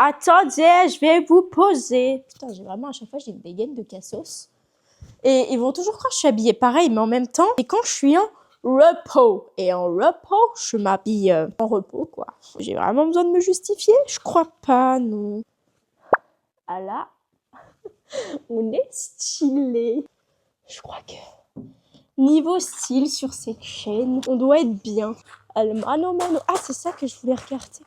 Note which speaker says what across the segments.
Speaker 1: Attendez, je vais vous poser. Putain, j'ai vraiment à chaque fois j'ai une dégaine de cassos. Et ils vont toujours croire que je suis habillée pareil, mais en même temps, et quand je suis en repos. Et en repos, je m'habille en repos, quoi. J'ai vraiment besoin de me justifier? Je crois pas, non. Ah là, on est stylé. Je crois que niveau style sur cette chaîne, on doit être bien. Ah, c'est ça que je voulais regarder.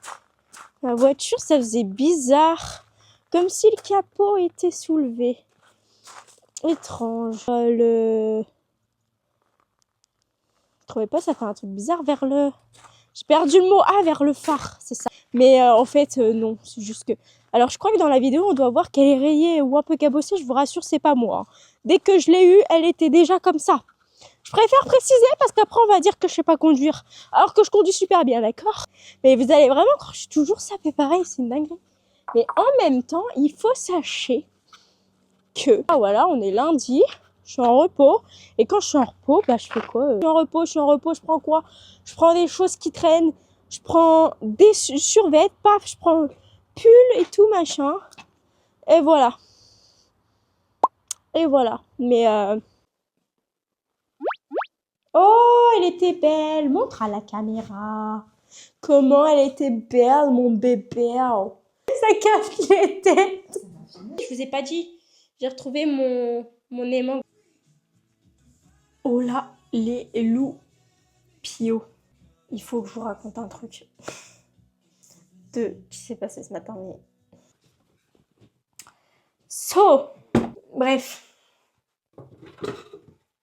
Speaker 1: La voiture, ça faisait bizarre. Comme si le capot était soulevé. Étrange. Vous trouvez pas, ça fait un truc bizarre vers le... J'ai perdu le mot. Ah, vers le phare, c'est ça. Mais en fait, non, c'est juste que... Alors, je crois que dans la vidéo, on doit voir qu'elle est rayée ou un peu cabossée. Je vous rassure, c'est pas moi. Dès que je l'ai eue, elle était déjà comme ça. Je préfère préciser parce qu'après, on va dire que je sais pas conduire. Alors que je conduis super bien, d'accord? Mais vous allez vraiment croire que je suis toujours ça fait pareil, c'est une dinguerie. Mais en même temps, il faut sachez que... Ah voilà, on est lundi. Je suis en repos. Et quand je suis en repos, bah je fais quoi? Je suis en repos, je prends quoi? Je prends des choses qui traînent. Je prends des survêtements, paf, je prends pull et tout, machin. Et voilà. Et voilà. Mais oh, elle était belle. Montre à la caméra. Comment elle était belle, mon bébé. Ça cache les têtes. Je vous ai pas dit. J'ai retrouvé mon aimant. Oh là, les loups pio. Il faut que je vous raconte un truc qui s'est passé ce matin. Mais... Bref.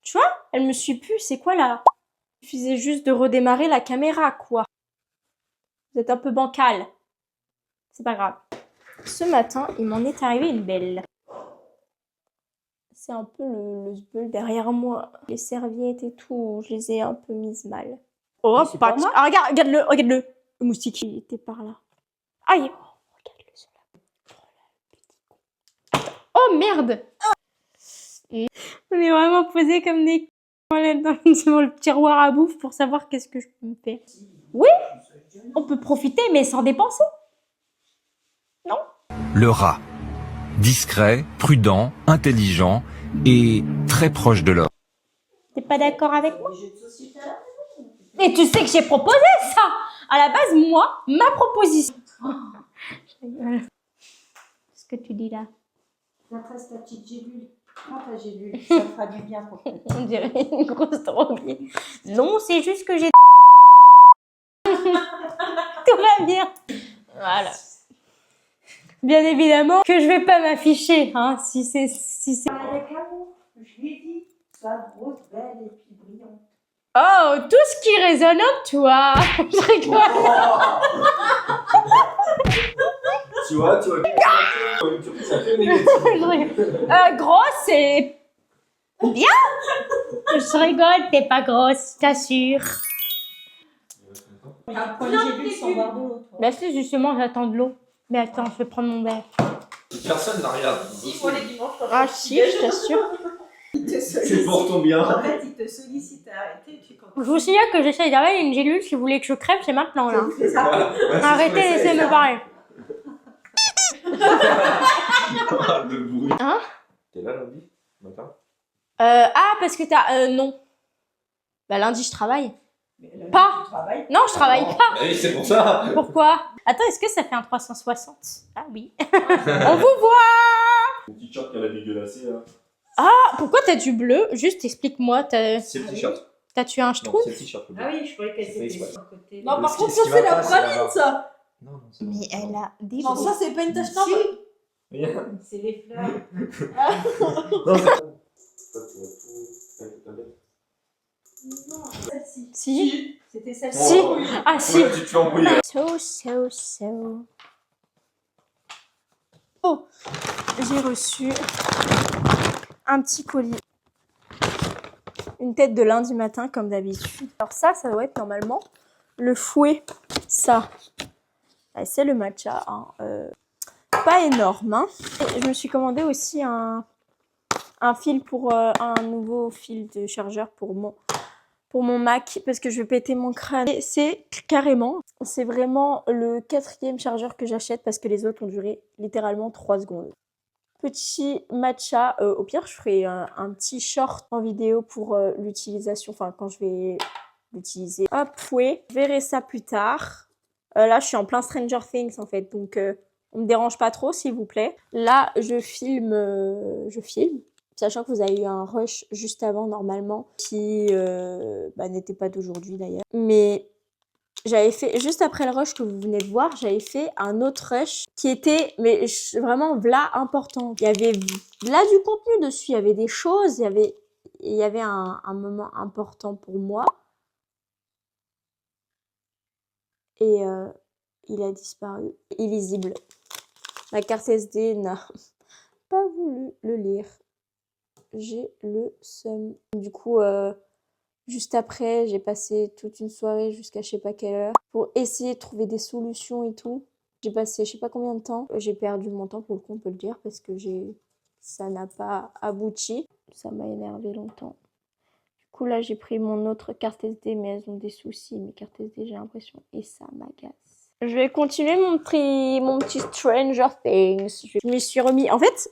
Speaker 1: Tu vois, elle me suit plus. C'est quoi là? Il suffisait juste de redémarrer la caméra, quoi. Vous êtes un peu bancal. C'est pas grave. Ce matin, il m'en est arrivé une belle. C'est un peu le zbeul derrière moi. Les serviettes et tout, je les ai un peu mises mal. Oh, pas mal. Ah, regarde-le. Le moustique. Il était par là. Aïe. Regarde-le, celui-là. Oh, merde. On est vraiment posés comme des dans le tiroir à bouffe pour savoir qu'est-ce que je peux me faire. Oui, on peut profiter, mais sans dépenser. Non?
Speaker 2: Le rat. Discret, prudent, intelligent et très proche de l'homme.
Speaker 1: T'es pas d'accord avec moi? Et tu sais que j'ai proposé ça. À la base, moi, ma proposition. Je rigole. Qu'est-ce que tu dis là?
Speaker 3: La trace ta petite gélule. Prends ta gélule, ça fera du bien pour toi.
Speaker 1: On dirait une grosse droguée. Non, c'est juste que j'ai... Tout va bien. Voilà. Bien évidemment que je vais pas m'afficher, hein, si c'est...
Speaker 3: Avec amour, je lui ai dit, sois grosse, belle et puis brillante.
Speaker 1: Oh, tout ce qui résonne en toi. Je rigole.
Speaker 4: Tu vois, ça fait négatif.
Speaker 1: Grosse, c'est bien. Je rigole, t'es pas grosse, je t'assure.
Speaker 3: Il y a un point de gélule sans boire de l'eau.
Speaker 1: Bah si, justement, j'attends de l'eau. Mais attends, je vais prendre mon verre.
Speaker 4: Personne n'a rien.
Speaker 3: Si, pour les dimanches.
Speaker 1: Ah si, je t'assure.
Speaker 4: C'est pour ton bien.
Speaker 3: En fait, il te sollicite à arrêter.
Speaker 1: Je vous signale que j'essaye d'avaler une gélule. Si vous voulez que je crève, c'est maintenant là.
Speaker 3: C'est ça.
Speaker 1: Arrêtez, laissez-me parler.
Speaker 4: Le bruit.
Speaker 1: Hein?
Speaker 4: T'es là lundi matin?
Speaker 1: Ah, parce que t'as... non. Bah lundi, je travaille. Pas. Non, je travaille pas.
Speaker 4: Oui, c'est pour ça.
Speaker 1: Pourquoi? Attends, est-ce que ça fait un 360? Ah oui. On vous voit.
Speaker 4: Le t-shirt qu'elle a dégueulassé là.
Speaker 1: Ah, pourquoi t'as du bleu? Juste explique-moi,
Speaker 4: C'est le t-shirt.
Speaker 1: t'as tué un
Speaker 4: Non,
Speaker 1: schtroumpf?
Speaker 4: c'est le t-shirt.
Speaker 3: Ah oui, je croyais qu'elle
Speaker 4: Oui,
Speaker 3: était
Speaker 4: ouais.
Speaker 3: sur le côté.
Speaker 5: Non, par
Speaker 4: Ce
Speaker 5: contre,
Speaker 4: qui
Speaker 5: ça
Speaker 4: va
Speaker 5: c'est la
Speaker 4: pas, c'est la
Speaker 5: praline,
Speaker 4: barre.
Speaker 5: ça.
Speaker 4: Non, c'est bon.
Speaker 1: Mais elle a des...
Speaker 5: Non, ça c'est pas une tache noire.
Speaker 3: C'est les fleurs.
Speaker 5: Non, celle-ci.
Speaker 1: Si.
Speaker 3: C'était celle-ci.
Speaker 1: Si. Ah si.
Speaker 4: Ouais, tu te fais embrouiller.
Speaker 1: So. Oh, j'ai reçu un petit colis. Une tête de lundi matin, comme d'habitude. Alors ça doit être normalement le fouet. Ça, c'est le matcha. Hein. Pas énorme. Hein. Et je me suis commandé aussi un fil pour un nouveau fil de chargeur pour mon pour mon Mac parce que je vais péter mon crâne. Et c'est vraiment le 4e chargeur que j'achète parce que les autres ont duré littéralement 3 secondes. Petit matcha, au pire je ferai un petit short en vidéo pour l'utilisation, enfin quand je vais l'utiliser. Hop, oui, je verrai ça plus tard. Là je suis en plein Stranger Things en fait, donc on me dérange pas trop s'il vous plaît. Là je filme, sachant que vous avez eu un rush juste avant normalement, qui n'était pas d'aujourd'hui d'ailleurs. Mais j'avais fait, juste après le rush que vous venez de voir, j'avais fait un autre rush qui était, mais vraiment là important. Il y avait là du contenu dessus, il y avait des choses, il y avait un moment important pour moi. Et il a disparu. Illisible. Ma carte SD n'a pas voulu le lire. J'ai le seum. Du coup, juste après, j'ai passé toute une soirée jusqu'à je sais pas quelle heure pour essayer de trouver des solutions et tout. J'ai passé je sais pas combien de temps. J'ai perdu mon temps pour le coup, on peut le dire, parce que ça n'a pas abouti. Ça m'a énervé longtemps. Du coup, là, j'ai pris mon autre carte SD, mais elles ont des soucis, mes cartes SD, j'ai l'impression. Et ça m'agace. Je vais continuer mon petit Stranger Things. Je me suis remis... En fait,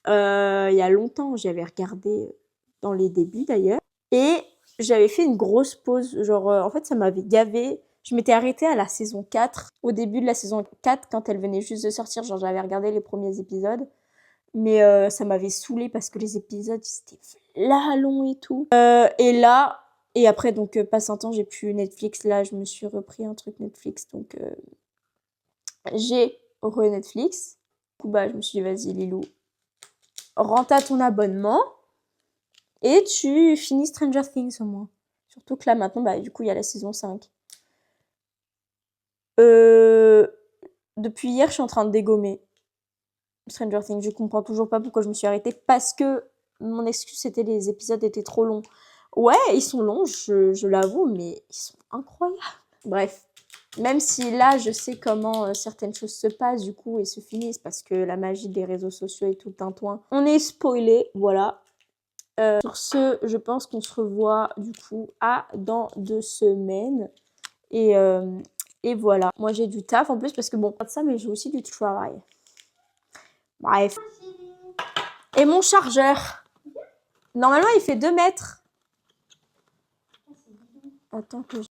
Speaker 1: il y a longtemps, j'avais regardé dans les débuts d'ailleurs. Et j'avais fait une grosse pause. Genre, en fait, ça m'avait gavé. Je m'étais arrêtée à la saison 4. Au début de la saison 4, quand elle venait juste de sortir, genre j'avais regardé les premiers épisodes. Mais ça m'avait saoulée parce que les épisodes, c'était là long et tout. Et là... Et après, donc, passe un temps, j'ai plus Netflix. Là, je me suis repris un truc Netflix. Donc, j'ai re-Netflix. Du coup, bah, je me suis dit, vas-y, Lilou, rentre à ton abonnement. Et tu finis Stranger Things au moins. Surtout que là, maintenant, bah, du coup, il y a la saison 5. Depuis hier, je suis en train de dégommer Stranger Things. Je comprends toujours pas pourquoi je me suis arrêtée. Parce que mon excuse, c'était les épisodes étaient trop longs. Ouais, ils sont longs, je l'avoue, mais ils sont incroyables. Bref, même si là, je sais comment certaines choses se passent, du coup, et se finissent, parce que la magie des réseaux sociaux est tout le tintouin. On est spoilé, voilà. Sur ce, je pense qu'on se revoit, du coup, dans 2 semaines. Et voilà. Moi, j'ai du taf en plus, parce que bon, pas de ça, mais j'ai aussi du travail. Bref. Et mon chargeur. Normalement, il fait 2 mètres. Attends que je...